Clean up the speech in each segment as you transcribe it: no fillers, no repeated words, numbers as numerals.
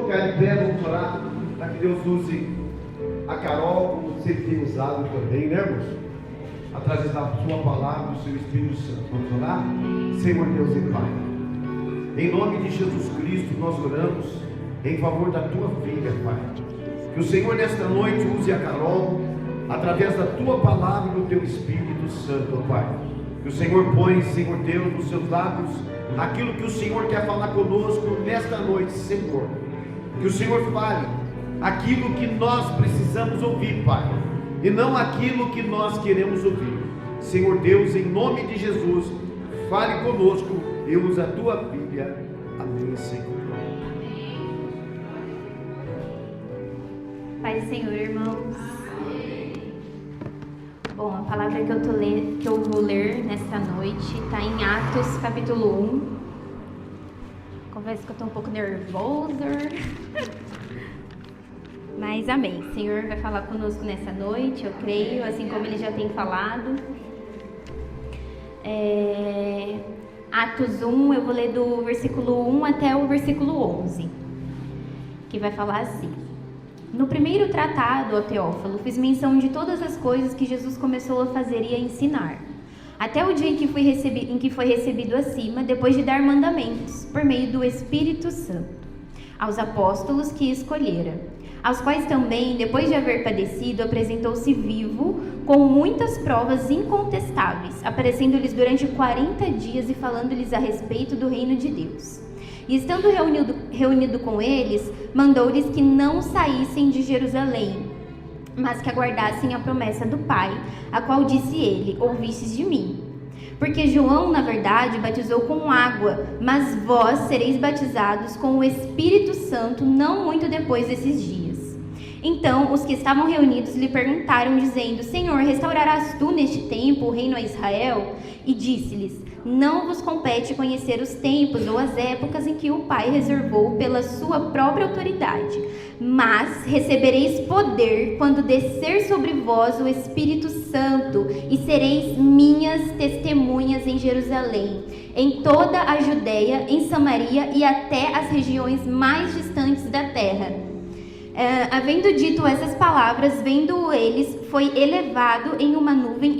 colocar de pé, vamos orar, para que Deus use a Carol, como sempre tem usado também, né, irmãos? Através da sua palavra, do seu Espírito Santo. Vamos orar? Senhor Deus e Pai, em nome de Jesus Cristo, nós oramos em favor da tua filha, Pai. Que o Senhor nesta noite use a Carol, através da tua palavra e do teu Espírito Santo, Pai. Que o Senhor põe, Senhor Deus, nos seus lábios aquilo que o Senhor quer falar conosco nesta noite, Senhor. Que o Senhor fale aquilo que nós precisamos ouvir, Pai, e não aquilo que nós queremos ouvir. Senhor Deus, em nome de Jesus, fale conosco e usa a tua filha. Amém, Senhor. Pai do Senhor, irmãos. Bom, a palavra que eu vou ler nesta noite está em Atos capítulo 1. Confesso que eu estou um pouco nervosa. Mas amém. O Senhor vai falar conosco nessa noite, eu creio, assim como Ele já tem falado. Atos 1, eu vou ler do versículo 1 até o versículo 11, que vai falar assim: No primeiro tratado, ó Teófilo, fiz menção de todas as coisas que Jesus começou a fazer e a ensinar, até o dia em que foi recebido acima, depois de dar mandamentos, por meio do Espírito Santo, aos apóstolos que escolhera, aos quais também, depois de haver padecido, apresentou-se vivo, com muitas provas incontestáveis, aparecendo-lhes durante 40 dias e falando-lhes a respeito do reino de Deus. E estando reunido com eles, mandou-lhes que não saíssem de Jerusalém, mas que aguardassem a promessa do Pai, a qual disse ele: Ouvistes de mim. Porque João, na verdade, batizou com água, mas vós sereis batizados com o Espírito Santo não muito depois desses dias. Então os que estavam reunidos lhe perguntaram, dizendo: Senhor, restaurarás tu neste tempo o reino a Israel? E disse-lhes: Não vos compete conhecer os tempos ou as épocas em que o Pai reservou pela sua própria autoridade, mas recebereis poder quando descer sobre vós o Espírito Santo, e sereis minhas testemunhas em Jerusalém, em toda a Judeia, em Samaria e até as regiões mais distantes da terra. Havendo dito essas palavras, vendo eles, foi elevado em uma nuvem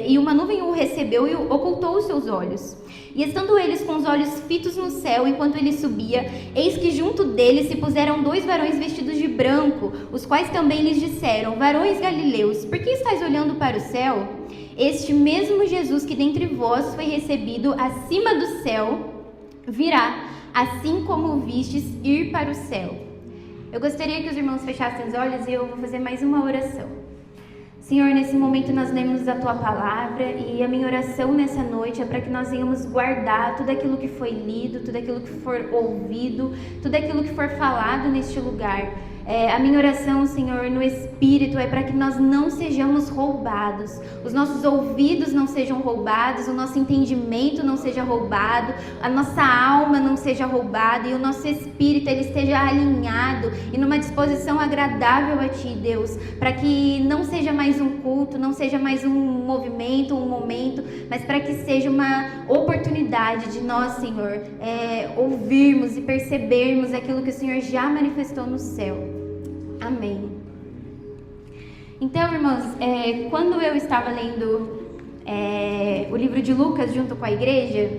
e uma nuvem o recebeu e ocultou os seus olhos. E estando eles com os olhos fitos no céu, enquanto ele subia, eis que junto deles se puseram 2 varões vestidos de branco, os quais também lhes disseram: Varões galileus, por que estáis olhando para o céu? Este mesmo Jesus que dentre vós foi recebido acima do céu, virá, assim como o vistes ir para o céu. Eu gostaria que os irmãos fechassem os olhos e eu vou fazer mais uma oração. Senhor, nesse momento nós lemos a Tua Palavra e a minha oração nessa noite é para que nós venhamos guardar tudo aquilo que foi lido, tudo aquilo que for ouvido, tudo aquilo que for falado neste lugar. A minha oração, Senhor, no Espírito é para que nós não sejamos roubados, os nossos ouvidos não sejam roubados, o nosso entendimento não seja roubado, a nossa alma não seja roubada e o nosso Espírito ele esteja alinhado e numa disposição agradável a Ti, Deus, para que não seja mais um culto, não seja mais um movimento, um momento, mas para que seja uma oportunidade de nós, Senhor, ouvirmos e percebermos aquilo que o Senhor já manifestou no céu. Amém. Então, irmãos, quando eu estava lendo o livro de Lucas junto com a igreja,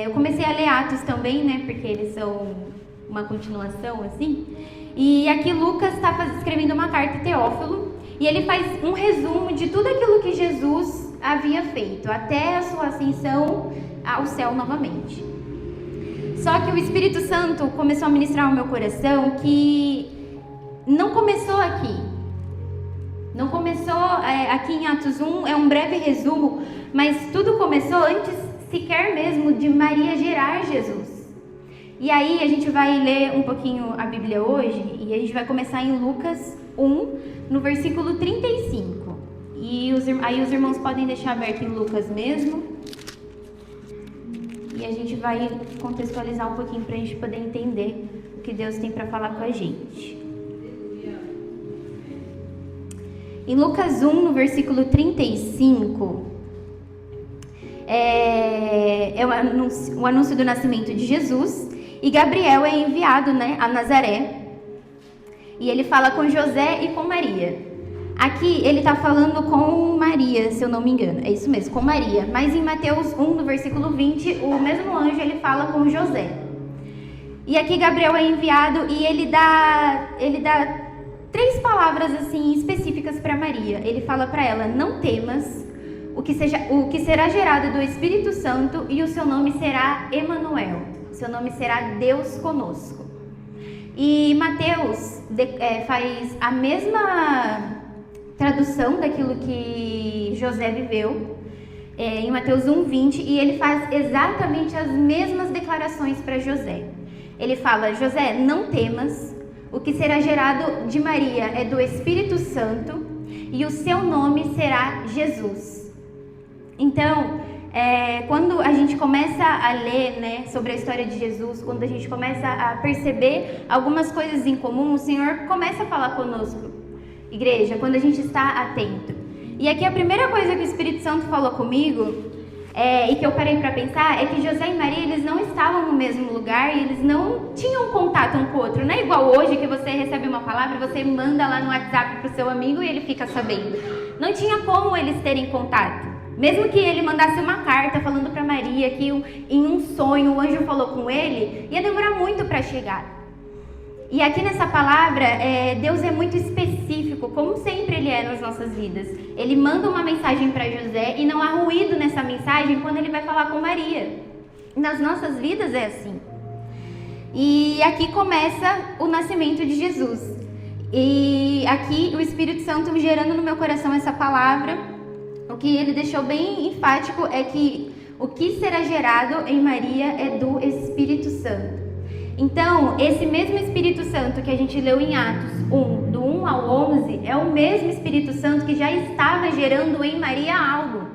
eu comecei a ler Atos também, né? Porque eles são uma continuação, assim. E aqui Lucas está escrevendo uma carta a Teófilo e ele faz um resumo de tudo aquilo que Jesus havia feito até a sua ascensão ao céu novamente. Só que o Espírito Santo começou a ministrar ao meu coração que não começou aqui. Não começou aqui em Atos 1, é um breve resumo, mas tudo começou antes sequer mesmo de Maria gerar Jesus. E aí a gente vai ler um pouquinho a Bíblia hoje e a gente vai começar em Lucas 1, no versículo 35. E aí os irmãos podem deixar aberto em Lucas mesmo. E a gente vai contextualizar um pouquinho para a gente poder entender o que Deus tem para falar com a gente. Em Lucas 1, no versículo 35, é o anúncio do nascimento de Jesus. E Gabriel é enviado, a Nazaré. E ele fala com José e com Maria. Aqui ele está falando com Maria, se eu não me engano. É isso mesmo, com Maria. Mas em Mateus 1, no versículo 20, o mesmo anjo ele fala com José. E aqui Gabriel é enviado e ele dá 3 palavras assim específicas para Maria. Ele fala para ela: não temas, o que será gerado do Espírito Santo, e o seu nome será Emanuel. Seu nome será Deus conosco. E Mateus faz a mesma tradução daquilo que José viveu, em Mateus 1:20, e ele faz exatamente as mesmas declarações para José. Ele fala: José, não temas, o que será gerado de Maria é do Espírito Santo, e o seu nome será Jesus. Então, quando a gente começa a ler, sobre a história de Jesus, quando a gente começa a perceber algumas coisas em comum, o Senhor começa a falar conosco, igreja, quando a gente está atento. E aqui a primeira coisa que o Espírito Santo falou comigo, e que eu parei para pensar, é que José e Maria, eles não estavam no mesmo lugar e eles não tinham contato um com o outro. Não é igual hoje que você recebe uma palavra e você manda lá no WhatsApp pro seu amigo e ele fica sabendo. Não tinha como eles terem contato. Mesmo que ele mandasse uma carta falando para Maria que em um sonho o anjo falou com ele, ia demorar muito para chegar. E aqui nessa palavra, Deus é muito específico, como sempre Ele é nas nossas vidas. Ele manda uma mensagem para José e não há ruído nessa mensagem quando Ele vai falar com Maria. Nas nossas vidas é assim. E aqui começa o nascimento de Jesus. E aqui o Espírito Santo gerando no meu coração essa palavra, o que Ele deixou bem enfático é que o que será gerado em Maria é do Espírito Santo. Então, esse mesmo Espírito Santo que a gente leu em Atos 1, do 1 ao 11, é o mesmo Espírito Santo que já estava gerando em Maria algo.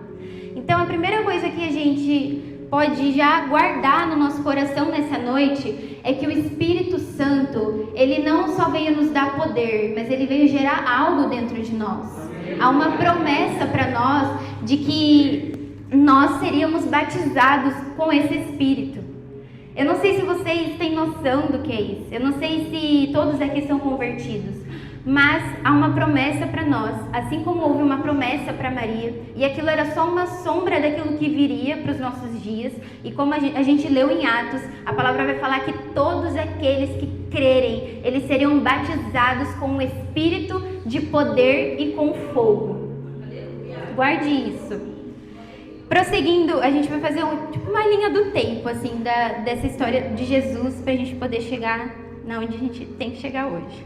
Então, a primeira coisa que a gente pode já guardar no nosso coração nessa noite é que o Espírito Santo, ele não só veio nos dar poder, mas ele veio gerar algo dentro de nós. Há uma promessa para nós de que nós seríamos batizados com esse Espírito. Eu não sei se vocês têm noção do que é isso. Eu não sei se todos aqui são convertidos. Mas há uma promessa para nós. Assim como houve uma promessa para Maria. E aquilo era só uma sombra daquilo que viria para os nossos dias. E como a gente leu em Atos, a palavra vai falar que todos aqueles que crerem, eles seriam batizados com o Espírito de poder e com fogo. Guarde isso. Prosseguindo, a gente vai fazer uma linha do tempo, assim, dessa história de Jesus, para a gente poder chegar na onde a gente tem que chegar hoje.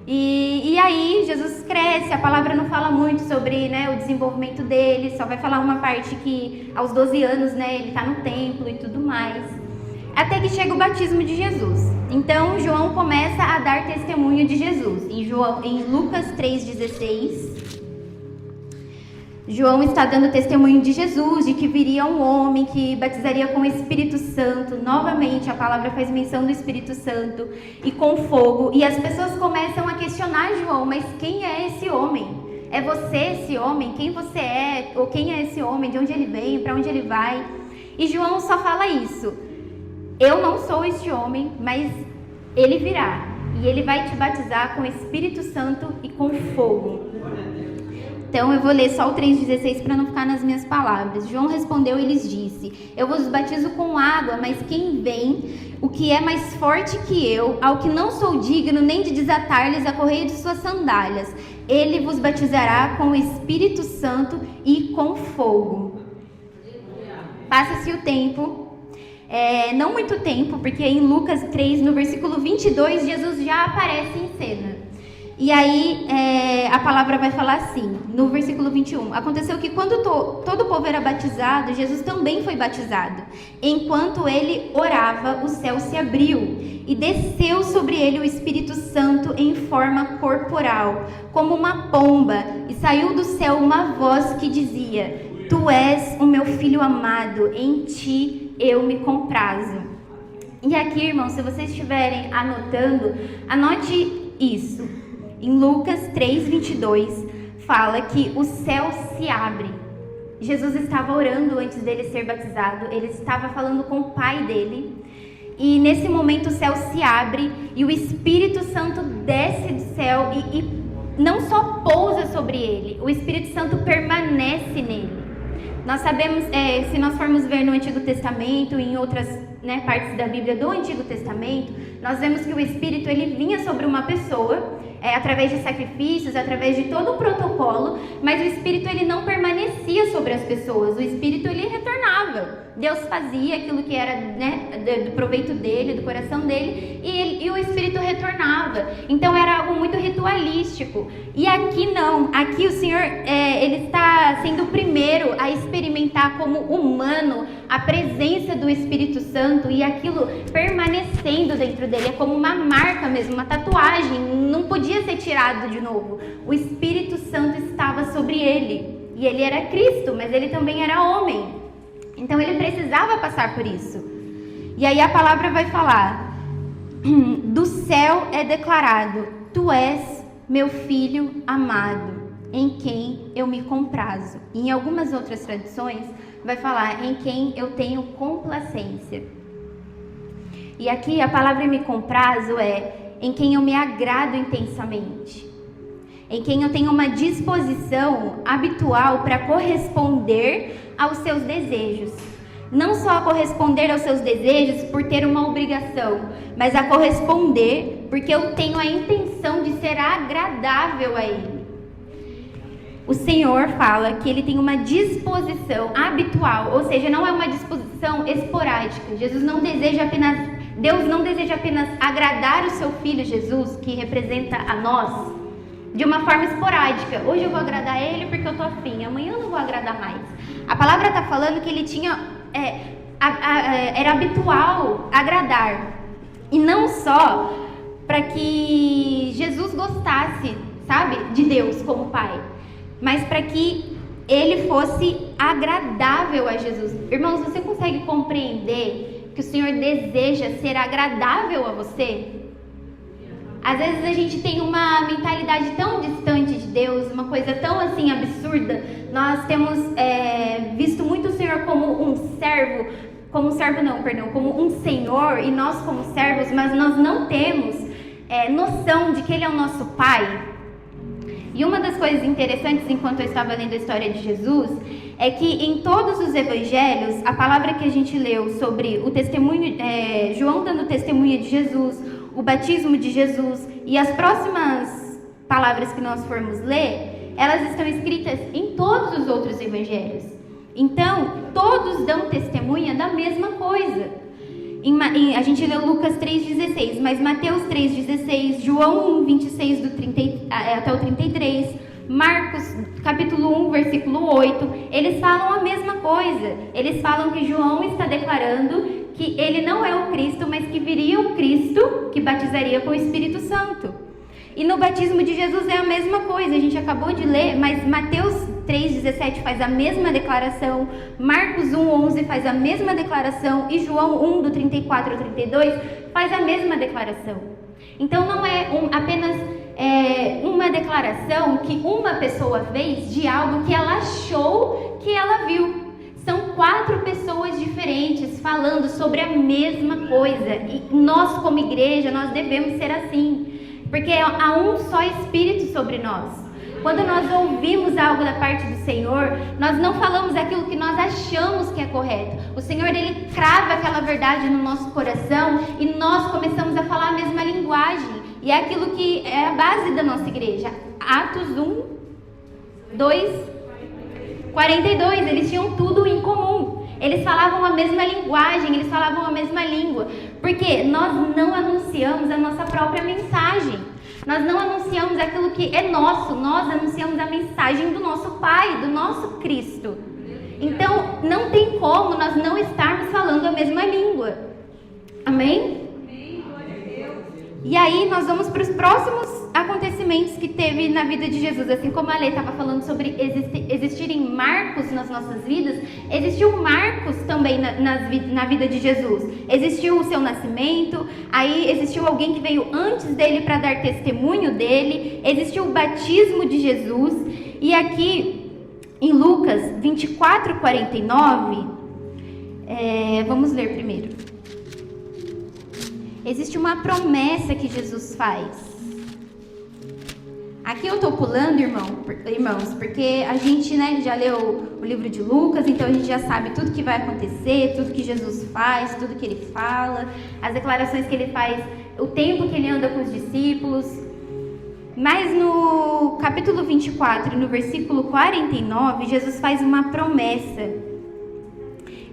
E aí, Jesus cresce, a palavra não fala muito sobre o desenvolvimento dele, só vai falar uma parte que aos 12 anos, ele está no templo e tudo mais. Até que chega o batismo de Jesus. Então, João começa a dar testemunho de Jesus. Em Lucas 3,16... João está dando testemunho de Jesus, de que viria um homem que batizaria com o Espírito Santo. Novamente, a palavra faz menção do Espírito Santo e com fogo. E as pessoas começam a questionar João, mas quem é esse homem? É você esse homem? Quem você é? Ou quem é esse homem? De onde ele vem? Para onde ele vai? E João só fala isso. Eu não sou este homem, mas ele virá. E ele vai te batizar com o Espírito Santo e com fogo. Então eu vou ler só o 3,16 para não ficar nas minhas palavras. João respondeu e lhes disse: eu vos batizo com água, mas quem vem, o que é mais forte que eu, ao que não sou digno nem de desatar-lhes a correia de suas sandálias, ele vos batizará com o Espírito Santo e com fogo. Passa-se o tempo, não muito tempo, porque em Lucas 3, no versículo 22, Jesus já aparece em cena. E aí a palavra vai falar assim, no versículo 21. Aconteceu que quando todo o povo era batizado, Jesus também foi batizado. Enquanto ele orava, o céu se abriu e desceu sobre ele o Espírito Santo em forma corporal, como uma pomba, e saiu do céu uma voz que dizia: Tu és o meu filho amado, em ti eu me comprazo. E aqui, irmãos, se vocês estiverem anotando, anote isso. Em Lucas 3:22, fala que o céu se abre. Jesus estava orando antes dele ser batizado, ele estava falando com o pai dele. e nesse momento o céu se abre e o Espírito Santo desce do céu e não só pousa sobre ele, o Espírito Santo permanece nele. Nós sabemos, se nós formos ver no Antigo Testamento e em outras partes da Bíblia do Antigo Testamento, nós vemos que o Espírito ele vinha sobre uma pessoa, através de sacrifícios, através de todo o protocolo, mas o Espírito ele não permanecia sobre as pessoas, o Espírito ele retornava. Deus fazia aquilo que era do proveito dele, do coração dele, e o Espírito retornava. Então era algo muito ritualístico. E aqui não, aqui o Senhor ele está sendo o primeiro a experimentar como humano a presença do Espírito Santo e aquilo permanecendo dentro dele. É como uma marca mesmo, uma tatuagem, não podia ser tirado de novo. O Espírito Santo estava sobre ele, e ele era Cristo, mas ele também era homem. Então ele precisava passar por isso. E aí a palavra vai falar: do céu é declarado, tu és meu filho amado, em quem eu me comprazo. E em algumas outras traduções vai falar em quem eu tenho complacência. E aqui a palavra me comprazo é em quem eu me agrado intensamente, em quem eu tenho uma disposição habitual para corresponder aos seus desejos. Não só a corresponder aos seus desejos por ter uma obrigação, mas a corresponder porque eu tenho a intenção de ser agradável a Ele. O Senhor fala que Ele tem uma disposição habitual, ou seja, não é uma disposição esporádica. Deus não deseja apenas agradar o seu Filho Jesus, que representa a nós, de uma forma esporádica. Hoje eu vou agradar Ele porque eu tô afim, amanhã eu não vou agradar mais. A palavra está falando que Ele tinha, era habitual agradar, e não só para que Jesus gostasse, sabe, de Deus como Pai, mas para que Ele fosse agradável a Jesus. Irmãos, você consegue compreender que o Senhor deseja ser agradável a você? Às vezes a gente tem uma mentalidade tão distante de Deus, uma coisa tão assim absurda. Nós temos visto muito o Senhor como um servo, como um senhor, e nós como servos, mas nós não temos noção de que Ele é o nosso Pai. E uma das coisas interessantes, enquanto eu estava lendo a história de Jesus, é que em todos os evangelhos, a palavra que a gente leu sobre o testemunho, João dando testemunha de Jesus, o batismo de Jesus e as próximas palavras que nós formos ler, elas estão escritas em todos os outros evangelhos. Então, todos dão testemunha da mesma coisa. A gente leu Lucas 3,16, mas Mateus 3,16, João 1, 26 do 30, até o 33, Marcos capítulo 1, versículo 8, eles falam a mesma coisa. Eles falam que João está declarando que ele não é o Cristo, mas que viria o Cristo que batizaria com o Espírito Santo. E no batismo de Jesus é a mesma coisa, a gente acabou de ler, mas Mateus 3,17 faz a mesma declaração, Marcos 1,11 faz a mesma declaração e João 1, do 34 ao 32 faz a mesma declaração. Então não é apenas uma declaração que uma pessoa fez de algo que ela achou que ela viu. São 4 pessoas diferentes falando sobre a mesma coisa. E nós, como igreja, nós devemos ser assim. Porque há um só Espírito sobre nós. Quando nós ouvimos algo da parte do Senhor, nós não falamos aquilo que nós achamos que é correto. O Senhor, Ele crava aquela verdade no nosso coração e nós começamos a falar a mesma linguagem. E é aquilo que é a base da nossa igreja. Atos 1, 2, 42, eles tinham tudo em comum. Eles falavam a mesma linguagem, eles falavam a mesma língua. Porque nós não anunciamos a nossa própria mensagem. Nós não anunciamos aquilo que é nosso, nós anunciamos a mensagem do nosso Pai, do nosso Cristo. Então, não tem como nós não estarmos falando a mesma língua. Amém? E aí nós vamos para os próximos acontecimentos que teve na vida de Jesus. Assim como a Lê estava falando sobre existirem marcos nas nossas vidas, existiu marcos também na vida de Jesus. Existiu o seu nascimento, aí existiu alguém que veio antes dele para dar testemunho dele, existiu o batismo de Jesus. E aqui em Lucas 24, 49, vamos ler primeiro. existe uma promessa que Jesus faz. Aqui eu estou pulando, irmãos, porque a gente, já leu o livro de Lucas, então a gente já sabe tudo que vai acontecer, tudo que Jesus faz, tudo que ele fala, as declarações que ele faz, o tempo que ele anda com os discípulos. Mas no capítulo 24, no versículo 49, Jesus faz uma promessa.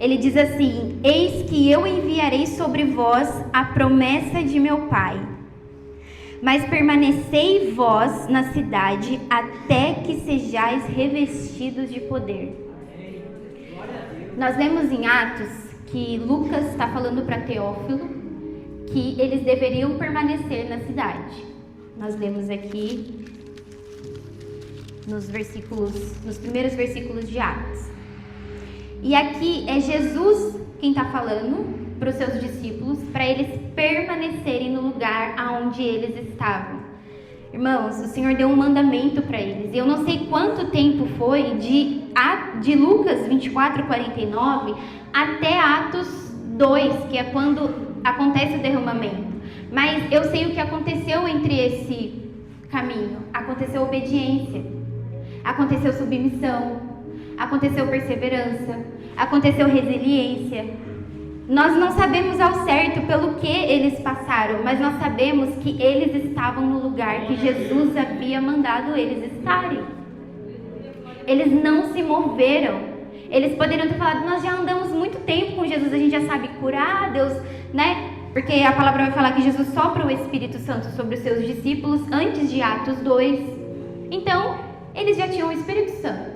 Ele diz assim: eis que eu enviarei sobre vós a promessa de meu Pai. Mas permanecei vós na cidade até que sejais revestidos de poder. Nós lemos em Atos que Lucas está falando para Teófilo que eles deveriam permanecer na cidade. Nós lemos aqui nos primeiros versículos de Atos. E aqui é Jesus quem está falando para os seus discípulos, para eles permanecerem no lugar aonde eles estavam. Irmãos, o Senhor deu um mandamento para eles. E eu não sei quanto tempo foi de Lucas 24, 49 até Atos 2, que é quando acontece o derramamento. Mas eu sei o que aconteceu entre esse caminho. Aconteceu obediência, aconteceu submissão, aconteceu perseverança, aconteceu resiliência. Nós não sabemos ao certo pelo que eles passaram, mas nós sabemos que eles estavam no lugar que Jesus havia mandado eles estarem. Eles não se moveram. Eles poderiam ter falado: nós já andamos muito tempo com Jesus, a gente já sabe curar, Deus, Porque a palavra vai falar que Jesus sopra o Espírito Santo sobre os seus discípulos antes de Atos 2. Então, eles já tinham o Espírito Santo.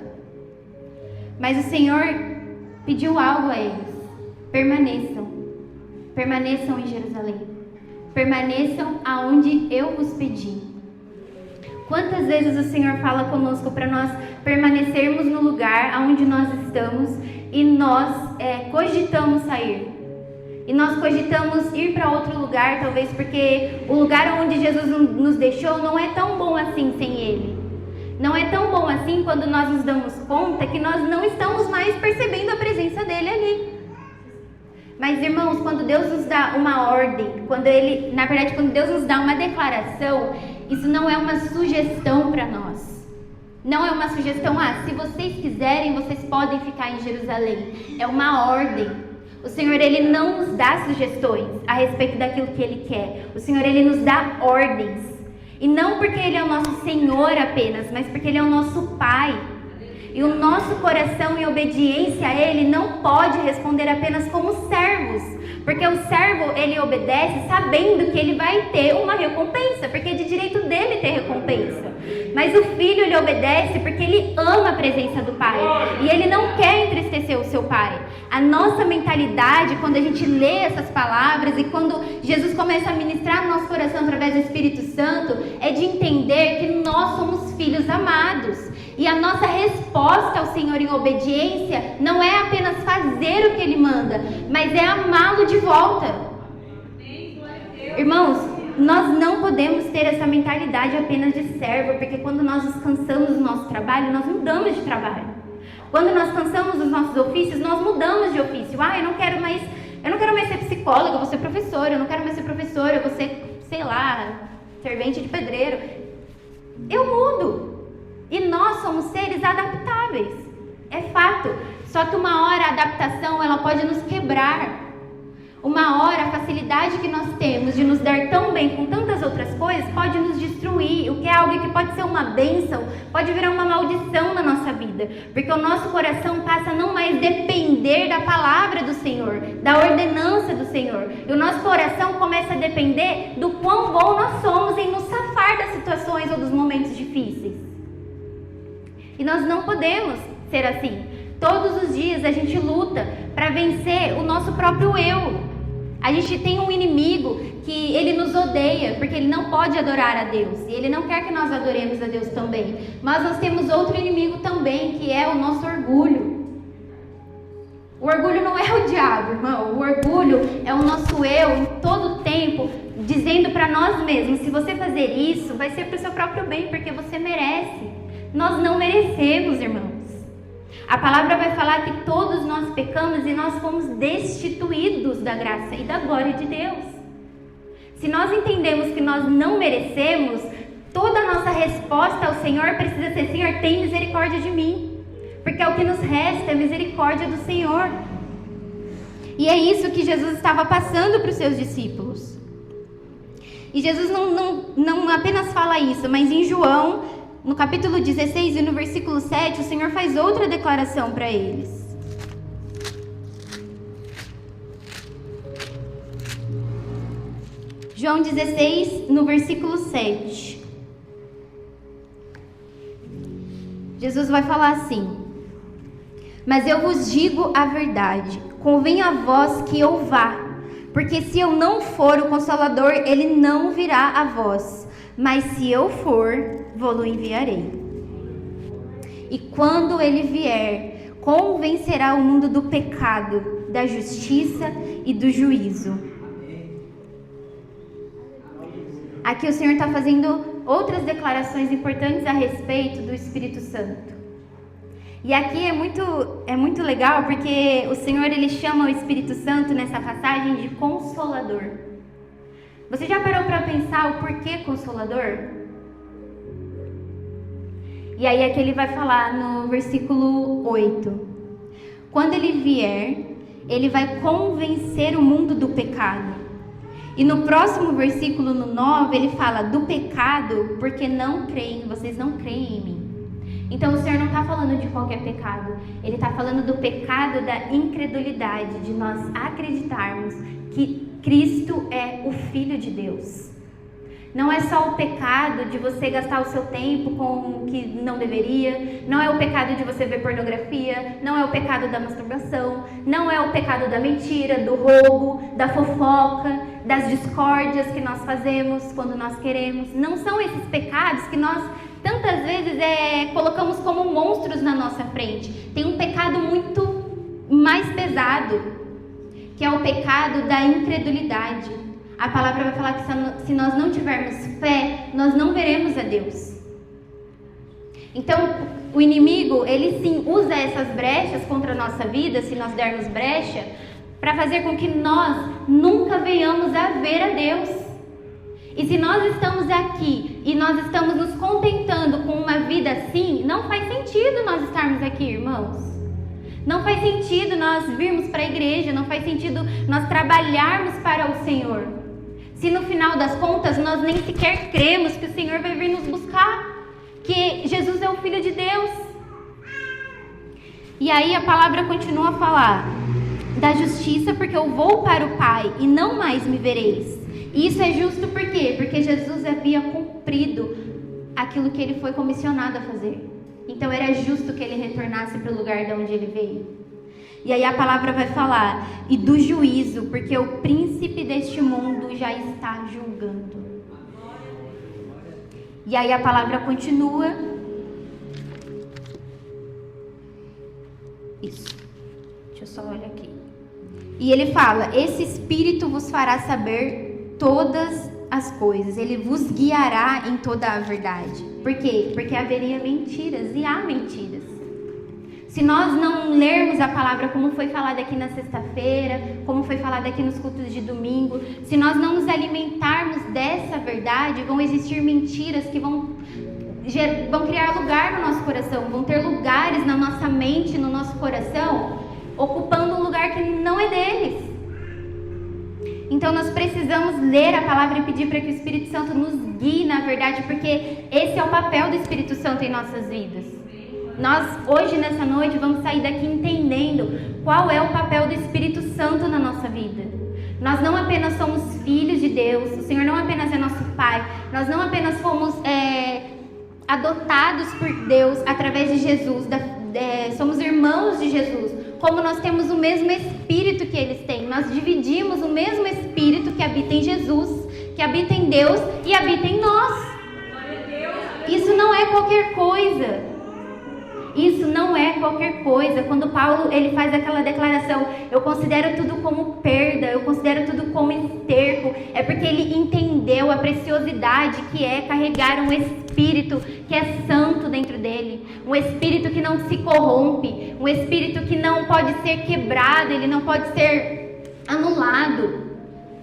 Mas o Senhor pediu algo a eles: permaneçam em Jerusalém, permaneçam aonde eu vos pedi. Quantas vezes o Senhor fala conosco para nós permanecermos no lugar aonde nós estamos e nós cogitamos sair? E nós cogitamos ir para outro lugar, talvez porque o lugar onde Jesus nos deixou não é tão bom assim sem Ele. Não é tão bom assim quando nós nos damos conta que nós não estamos mais percebendo a presença dEle ali. Mas, irmãos, quando Deus nos dá uma ordem, quando Deus nos dá uma declaração, isso não é uma sugestão para nós. Não é uma sugestão: se vocês quiserem, vocês podem ficar em Jerusalém. É uma ordem. O Senhor, Ele não nos dá sugestões a respeito daquilo que Ele quer. O Senhor, Ele nos dá ordens. E não porque Ele é o nosso Senhor apenas, mas porque Ele é o nosso Pai. E o nosso coração em obediência a Ele não pode responder apenas como servos. Porque o servo, ele obedece sabendo que ele vai ter uma recompensa, porque é de direito dele ter recompensa. Mas o filho, ele obedece porque ele ama a presença do Pai. E ele não quer entristecer o seu Pai. A nossa mentalidade, quando a gente lê essas palavras e quando Jesus começa a ministrar no nosso coração através do Espírito Santo, é de entender que nós somos filhos amados. E a nossa resposta ao Senhor em obediência não é apenas fazer o que Ele manda, mas é amá-lo de volta. Irmãos, nós não podemos ter essa mentalidade apenas de servo, porque quando nós nos cansamos do nosso trabalho, nós mudamos de trabalho. Quando nós cansamos dos nossos ofícios, nós mudamos de ofício. Eu não quero mais ser psicóloga, eu vou ser professora. Eu não quero mais ser professora, eu vou ser, servente de pedreiro. Eu mudo. E nós somos seres adaptáveis. É fato. Só que uma hora a adaptação, ela pode nos quebrar. Uma hora a facilidade que nós temos de nos dar tão bem com tantas outras coisas pode nos destruir. O que é algo que pode ser uma bênção, pode virar uma maldição na nossa vida. Porque o nosso coração passa a não mais depender da palavra do Senhor, da ordenança do Senhor. E o nosso coração começa a depender do quão bom nós somos em nos safar das situações ou dos momentos difíceis. E nós não podemos ser assim. Todos os dias a gente luta para vencer o nosso próprio eu. A gente tem um inimigo que ele nos odeia, porque ele não pode adorar a Deus. E ele não quer que nós adoremos a Deus também. Mas nós temos outro inimigo também, que é o nosso orgulho. O orgulho não é o diabo, irmão. O orgulho é o nosso eu, em todo tempo, dizendo para nós mesmos: se você fazer isso, vai ser para o seu próprio bem, porque você merece. Nós não merecemos, irmãos. A palavra vai falar que todos nós pecamos e nós fomos destituídos da graça e da glória de Deus. Se nós entendemos que nós não merecemos, toda a nossa resposta ao Senhor precisa ser: Senhor, tem misericórdia de mim. Porque é o que nos resta, é misericórdia do Senhor. E é isso que Jesus estava passando para os seus discípulos. E Jesus não apenas fala isso, mas em João, no capítulo 16 e no versículo 7, o Senhor faz outra declaração para eles. João 16, no versículo 7. Jesus vai falar assim: mas eu vos digo a verdade, convém a vós que eu vá, porque se eu não for o Consolador, ele não virá a vós, mas se eu for, vou-lo enviarei. E quando ele vier, convencerá o mundo do pecado, da justiça e do juízo. Aqui o Senhor está fazendo outras declarações importantes a respeito do Espírito Santo. E aqui é muito legal, porque o Senhor, ele chama o Espírito Santo nessa passagem de Consolador. Você já parou para pensar o porquê Consolador? E aí aqui ele vai falar no versículo 8. Quando ele vier, ele vai convencer o mundo do pecado. E no próximo versículo, no 9, ele fala do pecado, porque vocês não creem em mim. Então o Senhor não está falando de qualquer pecado. Ele está falando do pecado da incredulidade, de nós acreditarmos que Cristo é o Filho de Deus. Não é só o pecado de você gastar o seu tempo com o que não deveria. Não é o pecado de você ver pornografia. Não é o pecado da masturbação. Não é o pecado da mentira, do roubo, da fofoca, das discórdias que nós fazemos quando nós queremos. Não são esses pecados que nós tantas vezes colocamos como monstros na nossa frente. Tem um pecado muito mais pesado, que é o pecado da incredulidade. A palavra vai falar que se nós não tivermos fé, nós não veremos a Deus. Então, o inimigo, ele sim usa essas brechas contra a nossa vida, se nós dermos brecha, para fazer com que nós nunca venhamos a ver a Deus. E se nós estamos aqui e nós estamos nos contentando com uma vida assim, não faz sentido nós estarmos aqui, irmãos. Não faz sentido nós virmos para a igreja, não faz sentido nós trabalharmos para o Senhor. Se no final das contas nós nem sequer cremos que o Senhor vai vir nos buscar, que Jesus é o Filho de Deus. E aí a palavra continua a falar da justiça, porque eu vou para o Pai e não mais me vereis. E isso é justo por quê? Porque Jesus havia cumprido aquilo que ele foi comissionado a fazer. Então era justo que ele retornasse para o lugar de onde ele veio. E aí a palavra vai falar, e do juízo, porque o príncipe deste mundo já está julgando. E aí a palavra continua. Isso. Deixa eu só olhar aqui. E ele fala, esse Espírito vos fará saber todas as coisas. Ele vos guiará em toda a verdade. Por quê? Porque haveria mentiras, e há mentiras. Se nós não lermos a palavra como foi falada aqui na sexta-feira, como foi falada aqui nos cultos de domingo, se nós não nos alimentarmos dessa verdade, vão existir mentiras que vão criar lugar no nosso coração, vão ter lugares na nossa mente, no nosso coração, ocupando um lugar que não é deles. Então nós precisamos ler a palavra e pedir para que o Espírito Santo nos guie na verdade, porque esse é o papel do Espírito Santo em nossas vidas. Nós, hoje, nessa noite, vamos sair daqui entendendo qual é o papel do Espírito Santo na nossa vida. Nós não apenas somos filhos de Deus, o Senhor não apenas é nosso Pai, nós não apenas fomos adotados por Deus através de Jesus, somos irmãos de Jesus, como nós temos o mesmo Espírito que eles têm. Nós dividimos o mesmo Espírito que habita em Jesus, que habita em Deus e habita em nós. Isso não é qualquer coisa. Isso não é qualquer coisa. Quando Paulo ele faz aquela declaração, eu considero tudo como perda, eu considero tudo como esterco, é porque ele entendeu a preciosidade que é carregar um Espírito que é santo dentro dele, um Espírito que não se corrompe, um Espírito que não pode ser quebrado, ele não pode ser anulado.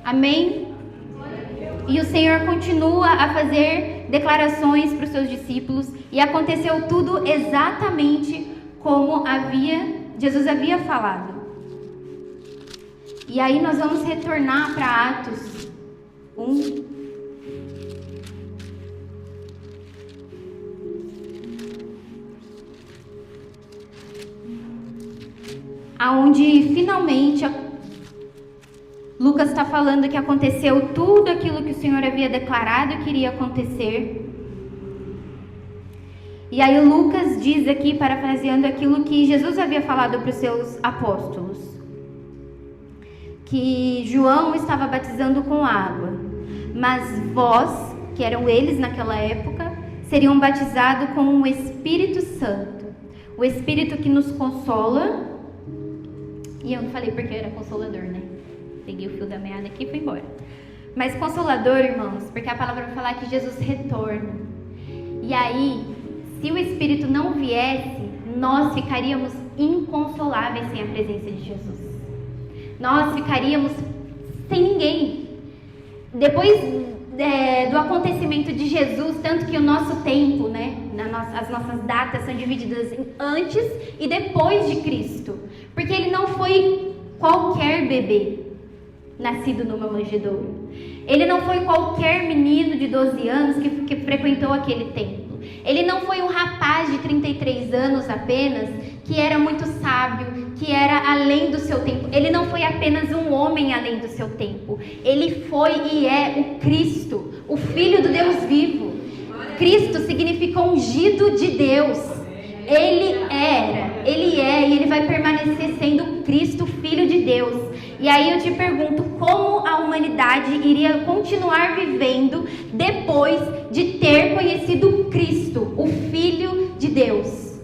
Amém? E o Senhor continua a fazer declarações para os seus discípulos. E aconteceu tudo exatamente como Jesus havia falado. E aí nós vamos retornar para Atos 1. Aonde finalmente Lucas está falando que aconteceu tudo aquilo que o Senhor havia declarado que iria acontecer. E aí Lucas diz aqui, parafraseando aquilo que Jesus havia falado para os seus apóstolos, que João estava batizando com água, mas vós, que eram eles naquela época, seriam batizados com o Espírito Santo, o Espírito que nos consola. E eu não falei porque era consolador, né? Peguei o fio da meada aqui e fui embora. Mas consolador, irmãos, porque a palavra vai falar que Jesus retorna. E aí, se o Espírito não viesse, nós ficaríamos inconsoláveis sem a presença de Jesus. Nós ficaríamos sem ninguém. Depois do acontecimento de Jesus, tanto que o nosso tempo, né, as nossas datas são divididas em antes e depois de Cristo. Porque ele não foi qualquer bebê nascido numa manjedoura. Ele não foi qualquer menino de 12 anos que frequentou aquele templo. Ele não foi um rapaz de 33 anos apenas, que era muito sábio, que era além do seu tempo. Ele não foi apenas um homem além do seu tempo. Ele foi e é o Cristo, o Filho do Deus vivo. Cristo significa ungido de Deus. Ele é e ele vai permanecer sendo Cristo, Filho de Deus. E aí eu te pergunto, como a humanidade iria continuar vivendo depois de ter conhecido Cristo, o Filho de Deus?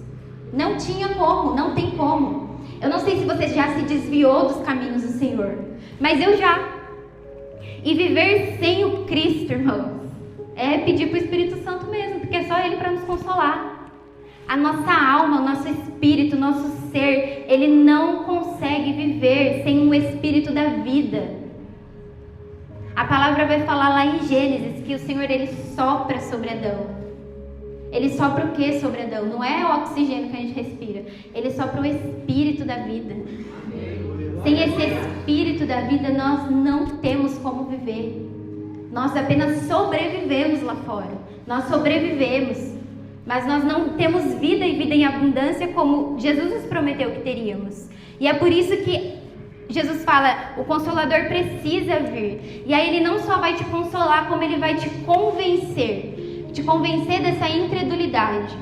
Não tinha como, não tem como. Eu não sei se você já se desviou dos caminhos do Senhor, mas eu já. E viver sem o Cristo, irmãos, é pedir para o Espírito Santo mesmo, porque é só Ele para nos consolar. A nossa alma, o nosso espírito, o nosso ser, ele não consegue viver sem um espírito da vida. A palavra vai falar lá em Gênesis que o Senhor, ele sopra sobre Adão. Ele sopra o que sobre Adão? Não é o oxigênio que a gente respira. Ele sopra o espírito da vida. Sem esse espírito da vida, nós não temos como viver. Nós apenas sobrevivemos lá fora. Nós sobrevivemos. Mas nós não temos vida e vida em abundância como Jesus nos prometeu que teríamos. E é por isso que Jesus fala, o Consolador precisa vir. E aí ele não só vai te consolar, como ele vai te convencer dessa incredulidade.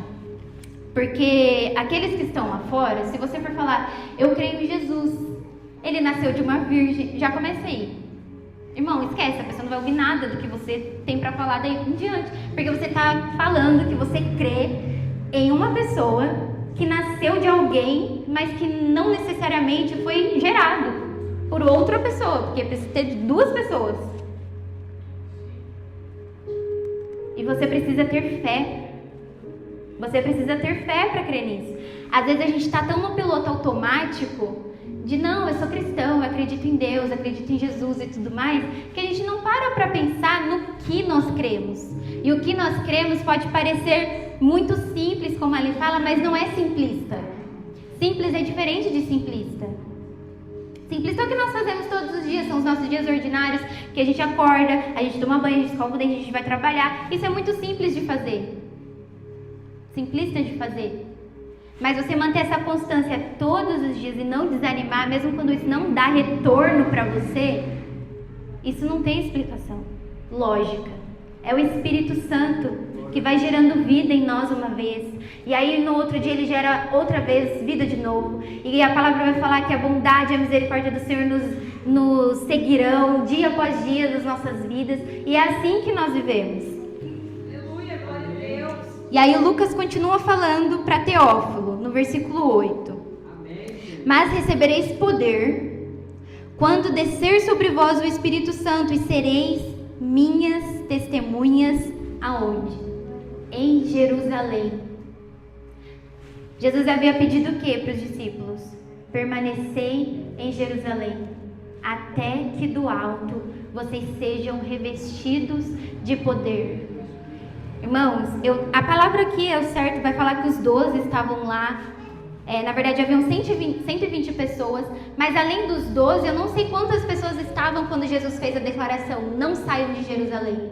Porque aqueles que estão lá fora, se você for falar, eu creio em Jesus, ele nasceu de uma virgem, já começa aí. Irmão, esquece, a pessoa não vai ouvir nada do que você tem para falar daí em diante. Porque você está falando que você crê em uma pessoa que nasceu de alguém, mas que não necessariamente foi gerado por outra pessoa. Porque precisa ter de duas pessoas. E você precisa ter fé. Você precisa ter fé para crer nisso. Às vezes a gente está tão no piloto automático de não, eu sou cristão, eu acredito em Deus, eu acredito em Jesus e tudo mais, que a gente não para pensar no que nós cremos. E o que nós cremos pode parecer muito simples, como ele fala, mas não é simplista. Simples é diferente de simplista. Simplista é o que nós fazemos todos os dias, são os nossos dias ordinários, que a gente acorda, a gente toma banho, a gente escova o dente, a gente vai trabalhar. Isso é muito simples de fazer. Simplista de fazer. Mas você manter essa constância todos os dias e não desanimar, mesmo quando isso não dá retorno para você, isso não tem explicação lógica. É o Espírito Santo que vai gerando vida em nós uma vez. E aí no outro dia ele gera outra vez vida de novo. E a palavra vai falar que a bondade e a misericórdia do Senhor nos seguirão dia após dia das nossas vidas. E é assim que nós vivemos. E aí o Lucas continua falando para Teófilo, no versículo 8. Amém. Mas recebereis poder quando descer sobre vós o Espírito Santo e sereis minhas testemunhas aonde? Em Jerusalém. Jesus havia pedido o que para os discípulos? Permanecei em Jerusalém, até que do alto vocês sejam revestidos de poder. Irmãos, a palavra aqui é o certo, vai falar que os 12 estavam lá. Na verdade, haviam 120 pessoas, mas além dos 12, eu não sei quantas pessoas estavam quando Jesus fez a declaração: não saiam de Jerusalém.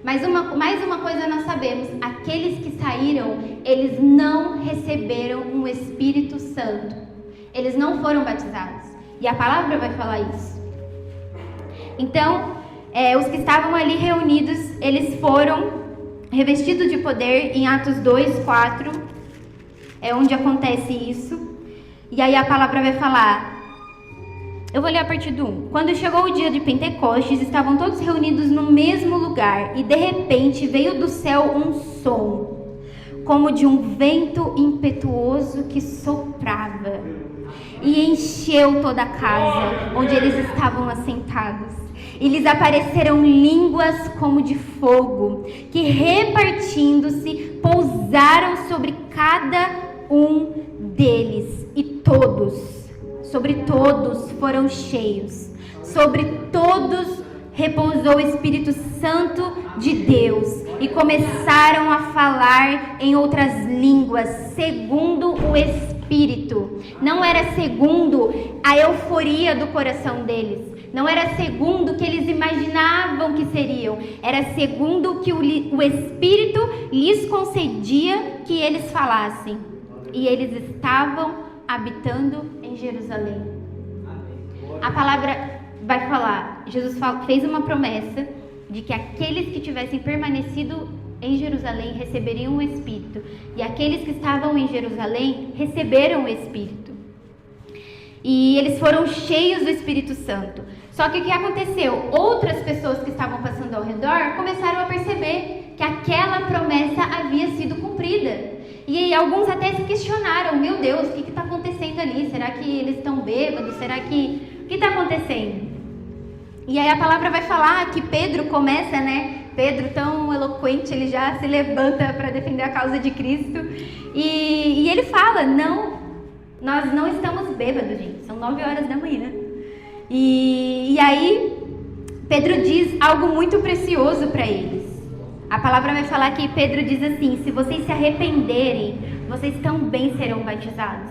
Mas mais uma coisa nós sabemos: aqueles que saíram, eles não receberam um Espírito Santo. Eles não foram batizados. E a palavra vai falar isso. Então, os que estavam ali reunidos, eles foram revestidos de poder. Em Atos 2:4 é onde acontece isso. E aí a palavra vai falar, eu vou ler a partir do 1. Quando chegou o dia de Pentecostes, estavam todos reunidos no mesmo lugar, e de repente veio do céu um som, como de um vento impetuoso que soprava, e encheu toda a casa onde eles estavam assentados. E lhes apareceram línguas como de fogo, que repartindo-se, pousaram sobre cada um deles, e sobre todos foram cheios. Sobre todos repousou o Espírito Santo de Deus, e começaram a falar em outras línguas, segundo o Espírito. Não era segundo a euforia do coração deles, não era segundo o que eles imaginavam que seriam, era segundo o que o Espírito lhes concedia que eles falassem. E eles estavam habitando em Jerusalém. A palavra vai falar, Jesus fez uma promessa de que aqueles que tivessem permanecido em Jerusalém receberiam o Espírito. E aqueles que estavam em Jerusalém receberam o Espírito. E eles foram cheios do Espírito Santo. Só que o que aconteceu? Outras pessoas que estavam passando ao redor começaram a perceber que aquela promessa havia sido cumprida. E aí, alguns até se questionaram: meu Deus, o que está acontecendo ali? Será que eles estão bêbados? Será que... o que está acontecendo? E aí a palavra vai falar que Pedro começa, Pedro, tão eloquente, ele já se levanta para defender a causa de Cristo. E ele fala: não, nós não estamos bêbados, gente. São 9 horas da manhã. E aí Pedro diz algo muito precioso para eles. A palavra vai falar que Pedro diz assim: se vocês se arrependerem, vocês também serão batizados.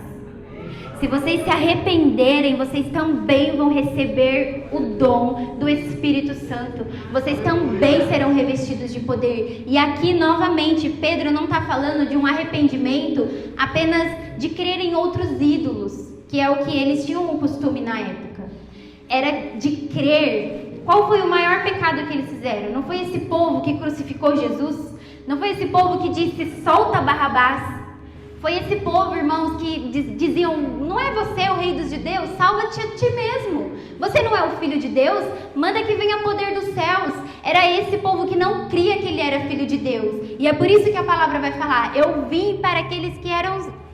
Se vocês se arrependerem, vocês também vão receber o dom do Espírito Santo. Vocês também serão revestidos de poder. E aqui, novamente, Pedro não está falando de um arrependimento apenas de crer em outros ídolos, que é o que eles tinham o costume na época. Era de crer. Qual foi o maior pecado que eles fizeram? Não foi esse povo que crucificou Jesus? Não foi esse povo que disse: solta Barrabás? Foi esse povo, irmãos, que diziam: não é você o rei dos judeus? Salva-te a ti mesmo. Você não é o filho de Deus? Manda que venha poder dos céus. Era esse povo que não cria que ele era filho de Deus. E é por isso que a palavra vai falar: eu vim para aqueles que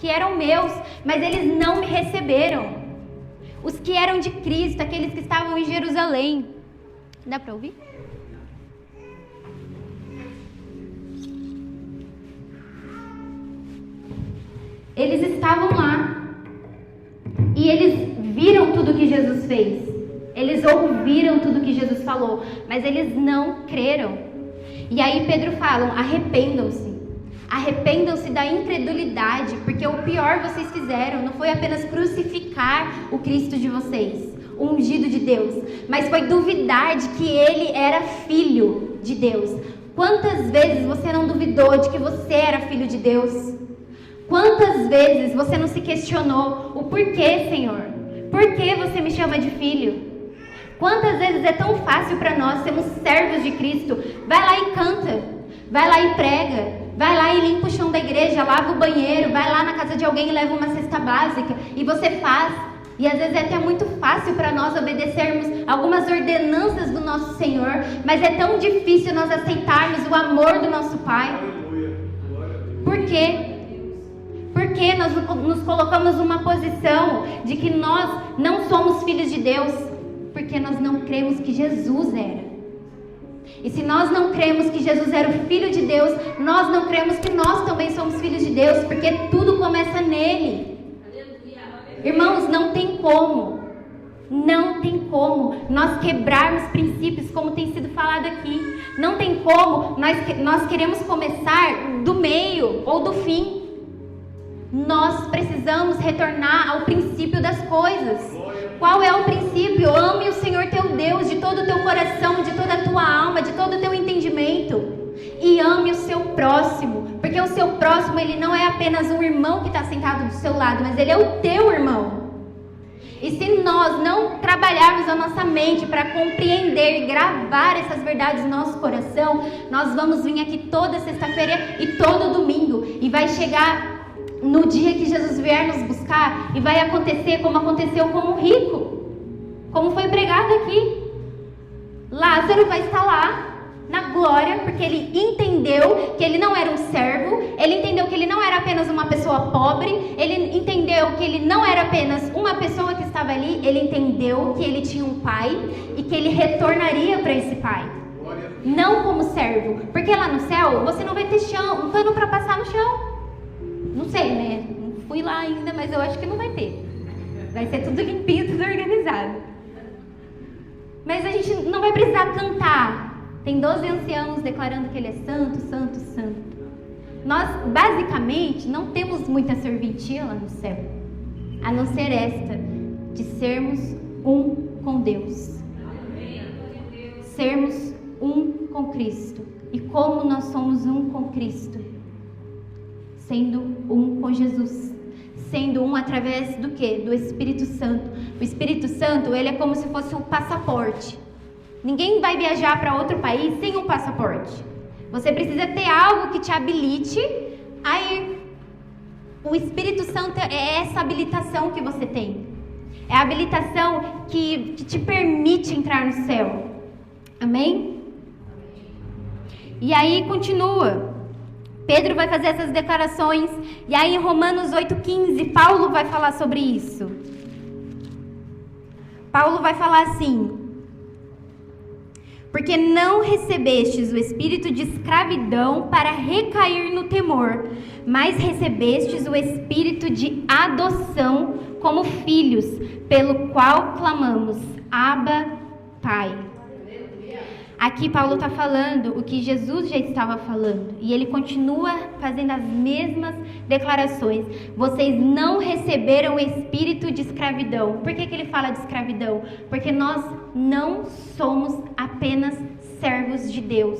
eram meus, mas eles não me receberam. Os que eram de Cristo, aqueles que estavam em Jerusalém. Dá para ouvir? Eles estavam lá e eles viram tudo que Jesus fez. Eles ouviram tudo que Jesus falou, mas eles não creram. E aí Pedro fala: arrependam-se. Arrependam-se da incredulidade, porque o pior vocês fizeram não foi apenas crucificar o Cristo de vocês, o ungido de Deus, mas foi duvidar de que ele era filho de Deus. Quantas vezes você não duvidou de que você era filho de Deus? Quantas vezes você não se questionou o porquê, Senhor? Por que você me chama de filho? Quantas vezes é tão fácil para nós sermos servos de Cristo? Vai lá e canta, vai lá e prega, vai lá e limpa o chão da igreja, lava o banheiro, vai lá na casa de alguém e leva uma cesta básica, e você faz. E às vezes é até muito fácil para nós obedecermos algumas ordenanças do nosso Senhor, mas é tão difícil nós aceitarmos o amor do nosso Pai. Por quê? Porque nós nos colocamos numa posição de que nós não somos filhos de Deus, porque nós não cremos que Jesus era. E se nós não cremos que Jesus era o Filho de Deus, nós não cremos que nós também somos filhos de Deus, porque tudo começa nele. Irmãos, não tem como nós quebrarmos princípios como como nós queremos começar do meio ou do fim. Nós precisamos retornar ao princípio das coisas. Qual é o princípio? Ame o Senhor teu Deus de todo o teu coração, de toda a tua alma, de todo o teu entendimento. E ame o seu próximo, porque o seu próximo, ele não é apenas um irmão que está sentado do seu lado, mas ele é o teu irmão. E se nós não trabalharmos a nossa mente para compreender e gravar essas verdades no nosso coração, nós vamos vir aqui toda sexta-feira e todo domingo, e vai chegar no dia que Jesus vier nos buscar, e vai acontecer como aconteceu com o rico, como foi pregado aqui. Lázaro vai estar lá na glória, porque ele entendeu que ele não era um servo, ele entendeu que ele não era apenas uma pessoa pobre, ele entendeu que ele não era apenas uma pessoa que estava ali, ele entendeu que ele tinha um pai e que ele retornaria para esse pai. Não como servo, porque lá no céu você não vai ter chão, um pano para passar no chão. Não sei, né? Não fui lá ainda, mas eu acho que não vai ter. Vai ser tudo limpinho, tudo organizado. Mas a gente não vai precisar cantar. Tem 12 anciãos declarando que ele é santo, santo, santo. Nós, basicamente, não temos muita serventia lá no céu, a não ser esta, de sermos um com Deus. Sermos um com Cristo. E como nós somos um com Cristo? Sendo um com Jesus. Sendo um através do quê? Do Espírito Santo. O Espírito Santo, ele é como se fosse um passaporte. Ninguém vai viajar para outro país sem um passaporte. Você precisa ter algo que te habilite a ir. O Espírito Santo é essa habilitação que você tem. É a habilitação que te permite entrar no céu. Amém? E aí continua. Pedro vai fazer essas declarações. E aí em Romanos 8,15, Paulo vai falar sobre isso. Paulo vai falar assim: porque não recebestes o espírito de escravidão para recair no temor, mas recebestes o espírito de adoção como filhos, pelo qual clamamos, Abba, Pai. Aqui Paulo está falando o que Jesus já estava falando, e ele continua fazendo as mesmas declarações. Vocês não receberam o espírito de escravidão. Por que ele fala de escravidão? Porque nós não somos apenas servos de Deus.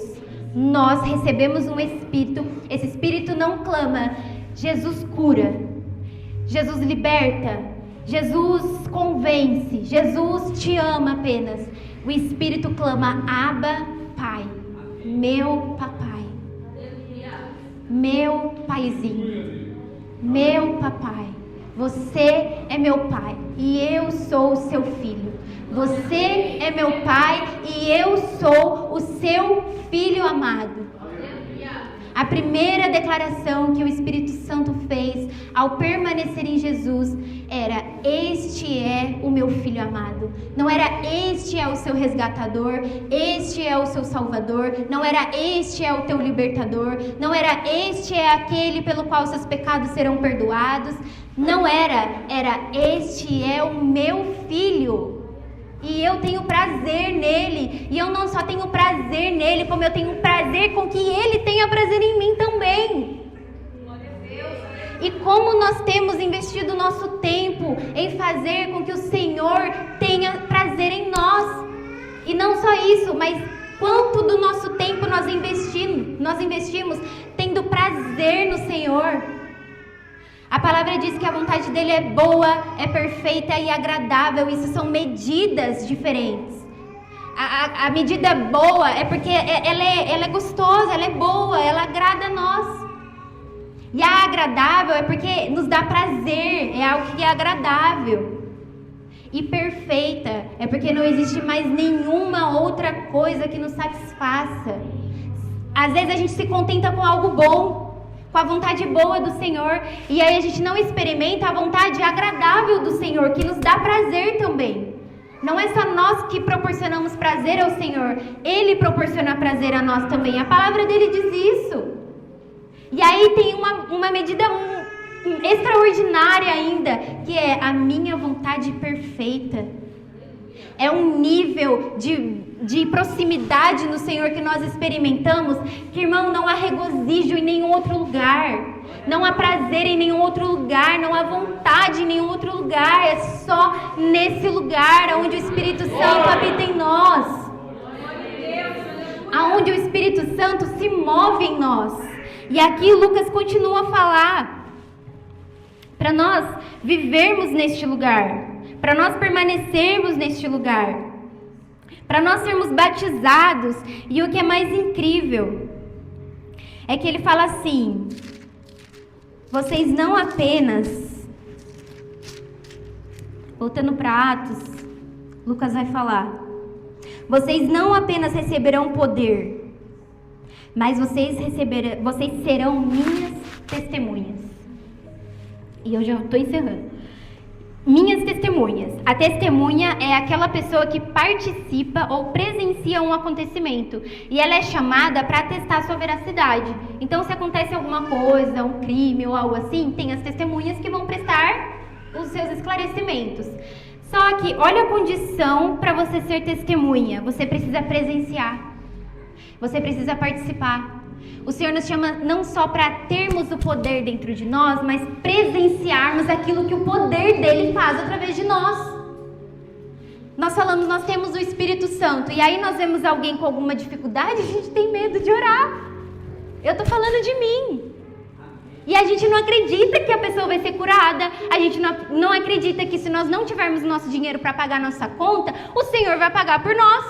Nós recebemos um espírito. Esse espírito não clama, Jesus cura, Jesus liberta, Jesus convence, Jesus te ama apenas. O Espírito clama, Abba, Pai, meu papai, meu paizinho, meu papai. Você é meu pai e eu sou o seu filho. Você é meu pai e eu sou o seu filho amado. A primeira declaração que o Espírito Santo fez ao permanecer em Jesus era: este é o meu filho amado. Não era este é o seu resgatador, este é o seu salvador, não era este é o teu libertador, não era este é aquele pelo qual seus pecados serão perdoados. Não era este é o meu filho. E eu tenho prazer nele. E eu não só tenho prazer nele, como eu tenho prazer com que ele tenha prazer em mim também. E como nós temos investido o nosso tempo em fazer com que o Senhor tenha prazer em nós. E não só isso, mas quanto do nosso tempo nós investimos tendo prazer no Senhor. A palavra diz que a vontade dele é boa, é perfeita e agradável. Isso são medidas diferentes. A medida boa é porque ela é gostosa, ela é boa, ela agrada a nós. E a agradável é porque nos dá prazer, é algo que é agradável. E perfeita é porque não existe mais nenhuma outra coisa que nos satisfaça. Às vezes a gente se contenta com algo bom, com a vontade boa do Senhor, e aí a gente não experimenta a vontade agradável do Senhor, que nos dá prazer também. Não é só nós que proporcionamos prazer ao Senhor, Ele proporciona prazer a nós também. A palavra dele diz isso. E aí tem uma medida extraordinária ainda, que é a minha vontade perfeita. É um nível de proximidade no Senhor que nós experimentamos, que, irmão, não há regozijo em nenhum outro lugar, não há prazer em nenhum outro lugar, não há vontade em nenhum outro lugar, é só nesse lugar onde o Espírito Santo habita em nós, aonde o Espírito Santo se move em nós. E aqui Lucas continua a falar para nós vivermos neste lugar, para nós permanecermos neste lugar, para nós sermos batizados. E o que é mais incrível é que ele fala assim: vocês não apenas, voltando para Atos, Lucas vai falar, vocês não apenas receberão poder, mas vocês serão minhas testemunhas. E eu já estou encerrando. Minhas testemunhas. A testemunha é aquela pessoa que participa ou presencia um acontecimento. E ela é chamada para atestar sua veracidade. Então, se acontece alguma coisa, um crime ou algo assim, tem as testemunhas que vão prestar os seus esclarecimentos. Só que, olha a condição para você ser testemunha. Você precisa presenciar. Você precisa participar. O Senhor nos chama não só para termos o poder dentro de nós, mas presenciarmos aquilo que o poder dele faz através de nós. Nós falamos, nós temos o Espírito Santo, e aí nós vemos alguém com alguma dificuldade, a gente tem medo de orar. Eu estou falando de mim. E a gente não acredita que a pessoa vai ser curada, a gente não acredita que se nós não tivermos nosso dinheiro para pagar nossa conta, o Senhor vai pagar por nós.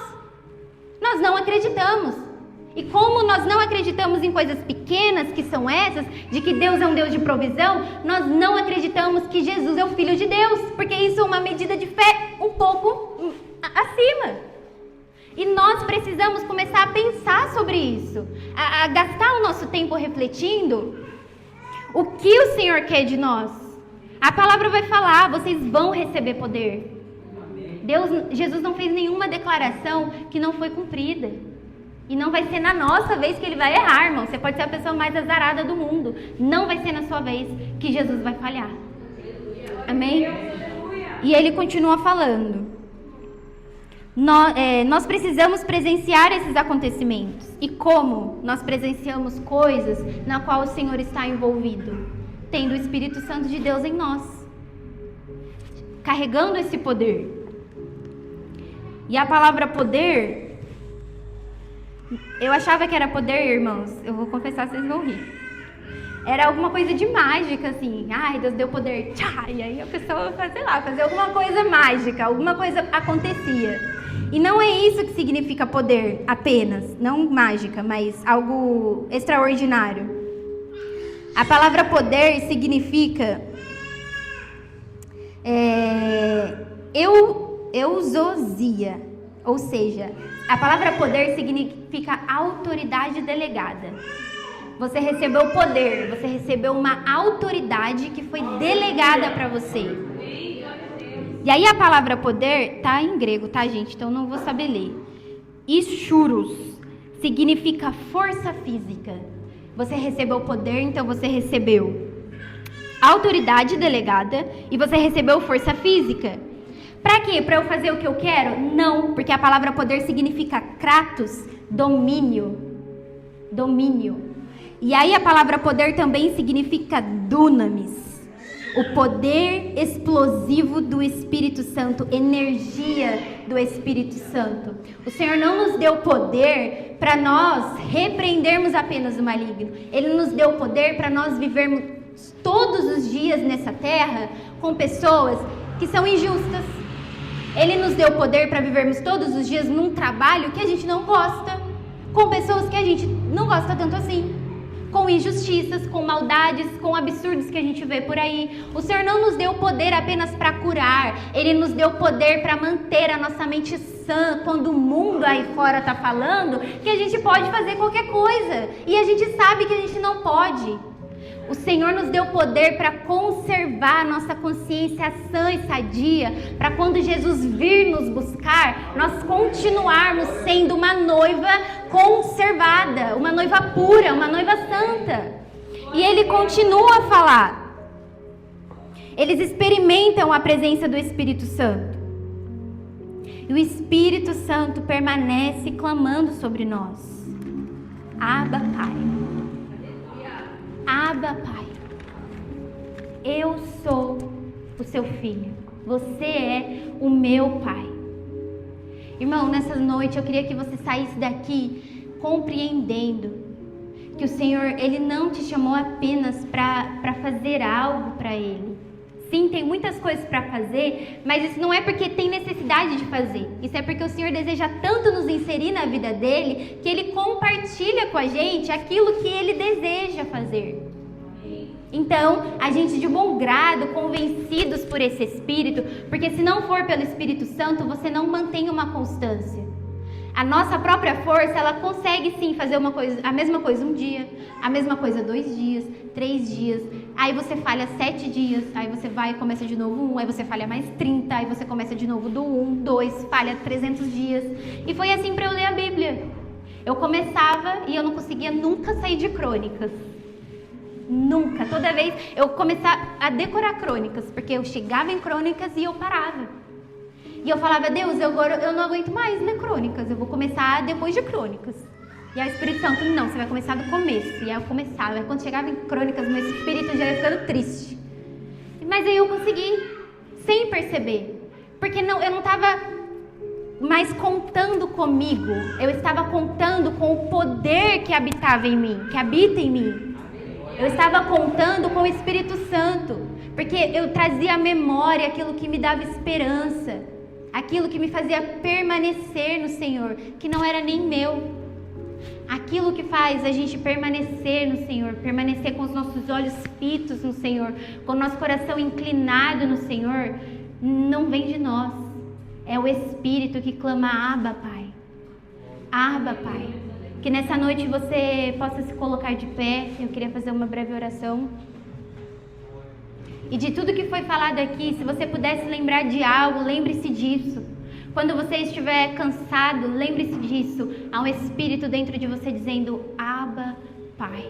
Nós não acreditamos. E como nós não acreditamos em coisas pequenas, que são essas, de que Deus é um Deus de provisão, nós não acreditamos que Jesus é o Filho de Deus, porque isso é uma medida de fé um pouco acima. E nós precisamos começar a pensar sobre isso, a gastar o nosso tempo refletindo o que o Senhor quer de nós. A palavra vai falar, vocês vão receber poder. Jesus não fez nenhuma declaração que não foi cumprida. E não vai ser na nossa vez que ele vai errar, irmão. Você pode ser a pessoa mais azarada do mundo. Não vai ser na sua vez que Jesus vai falhar. Amém? E ele continua falando. Nós precisamos presenciar esses acontecimentos. E como nós presenciamos coisas na qual o Senhor está envolvido? Tendo o Espírito Santo de Deus em nós. Carregando esse poder. E a palavra poder... Eu achava que era poder, irmãos. Eu vou confessar, vocês vão rir. Era alguma coisa de mágica, assim. Ai, Deus deu poder. Tchá! E aí a pessoa, sei lá, fazia alguma coisa mágica. Alguma coisa acontecia. E não é isso que significa poder apenas. Não mágica, mas algo extraordinário. A palavra poder significa... eusosia. Ou seja... A palavra poder significa autoridade delegada. Você recebeu poder, você recebeu uma autoridade que foi delegada para você. E aí a palavra poder tá em grego, tá, gente? Então não vou saber ler. Ischuros significa força física. Você recebeu poder, então você recebeu autoridade delegada e você recebeu força física. Para quê? Para eu fazer o que eu quero? Não, porque a palavra poder significa kratos, domínio. Domínio. E aí a palavra poder também significa dunamis, o poder explosivo do Espírito Santo, energia do Espírito Santo. O Senhor não nos deu poder para nós repreendermos apenas o maligno. Ele nos deu poder para nós vivermos todos os dias nessa terra com pessoas que são injustas. Ele nos deu poder para vivermos todos os dias num trabalho que a gente não gosta, com pessoas que a gente não gosta tanto assim, com injustiças, com maldades, com absurdos que a gente vê por aí. O Senhor não nos deu poder apenas para curar, Ele nos deu poder para manter a nossa mente sã, quando o mundo aí fora está falando que a gente pode fazer qualquer coisa, e a gente sabe que a gente não pode. O Senhor nos deu poder para conservar a nossa consciência sã e sadia, para quando Jesus vir nos buscar, nós continuarmos sendo uma noiva conservada, uma noiva pura, uma noiva santa. E ele continua a falar. Eles experimentam a presença do Espírito Santo. E o Espírito Santo permanece clamando sobre nós. Abba, Pai. Abba, Pai. Eu sou o seu filho. Você é o meu Pai. Irmão, nessa noite eu queria que você saísse daqui compreendendo que o Senhor, Ele não te chamou apenas para fazer algo para Ele. Sim, tem muitas coisas para fazer, mas isso não é porque tem necessidade de fazer. Isso é porque o Senhor deseja tanto nos inserir na vida dEle, que Ele compartilha com a gente aquilo que Ele deseja fazer. Então, a gente de bom grado, convencidos por esse Espírito, porque se não for pelo Espírito Santo, você não mantém uma constância. A nossa própria força, ela consegue sim fazer uma coisa, a mesma coisa um dia, a mesma coisa 2 dias, 3 dias, aí você falha 7 dias, aí você vai e começa de novo 1, aí você falha mais 30, aí você começa de novo do 1, 2, falha 300 dias. E foi assim para eu ler a Bíblia. Eu começava e eu não conseguia nunca sair de Crônicas. Nunca. Toda vez eu começava a decorar Crônicas, porque eu chegava em Crônicas e eu parava. E eu falava, Deus, eu não aguento mais ler Crônicas, eu vou começar depois de Crônicas. E aí o Espírito Santo, não, você vai começar do começo. E aí eu começava, aí quando chegava em Crônicas, meu espírito já ia ficando triste. Mas aí eu consegui, sem perceber. Porque eu não estava mais contando comigo, eu estava contando com o poder que habitava em mim, que habita em mim. Eu estava contando com o Espírito Santo, porque eu trazia à memória aquilo que me dava esperança, aquilo que me fazia permanecer no Senhor, que não era nem meu. Aquilo que faz a gente permanecer no Senhor, permanecer com os nossos olhos fitos no Senhor, com o nosso coração inclinado no Senhor, não vem de nós. É o Espírito que clama, Abba, Pai. Abba, Pai. Que nessa noite você possa se colocar de pé. Eu queria fazer uma breve oração. E de tudo que foi falado aqui, se você pudesse lembrar de algo, lembre-se disso. Quando você estiver cansado, lembre-se disso. Há um Espírito dentro de você dizendo, Abba, Pai.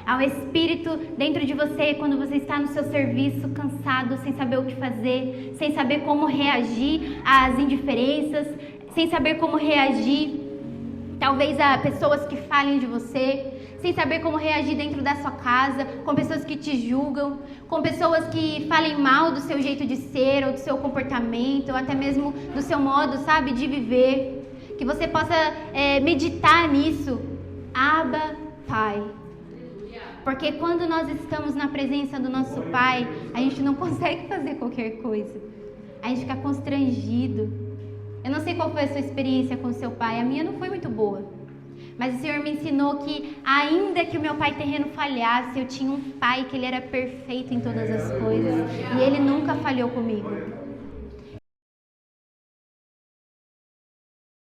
Há um Espírito dentro de você quando você está no seu serviço, cansado, sem saber o que fazer, sem saber como reagir às indiferenças, sem saber como reagir talvez a pessoas que falem de você, sem saber como reagir dentro da sua casa, com pessoas que te julgam, com pessoas que falem mal do seu jeito de ser, ou do seu comportamento, ou até mesmo do seu modo, sabe, de viver. Que você possa meditar nisso. Abba, Pai. Porque quando nós estamos na presença do nosso Pai, a gente não consegue fazer qualquer coisa. A gente fica constrangido. Eu não sei qual foi a sua experiência com o seu pai, a minha não foi muito boa. Mas o Senhor me ensinou que, ainda que o meu pai terreno falhasse, eu tinha um pai que ele era perfeito em todas as coisas. E ele nunca falhou comigo.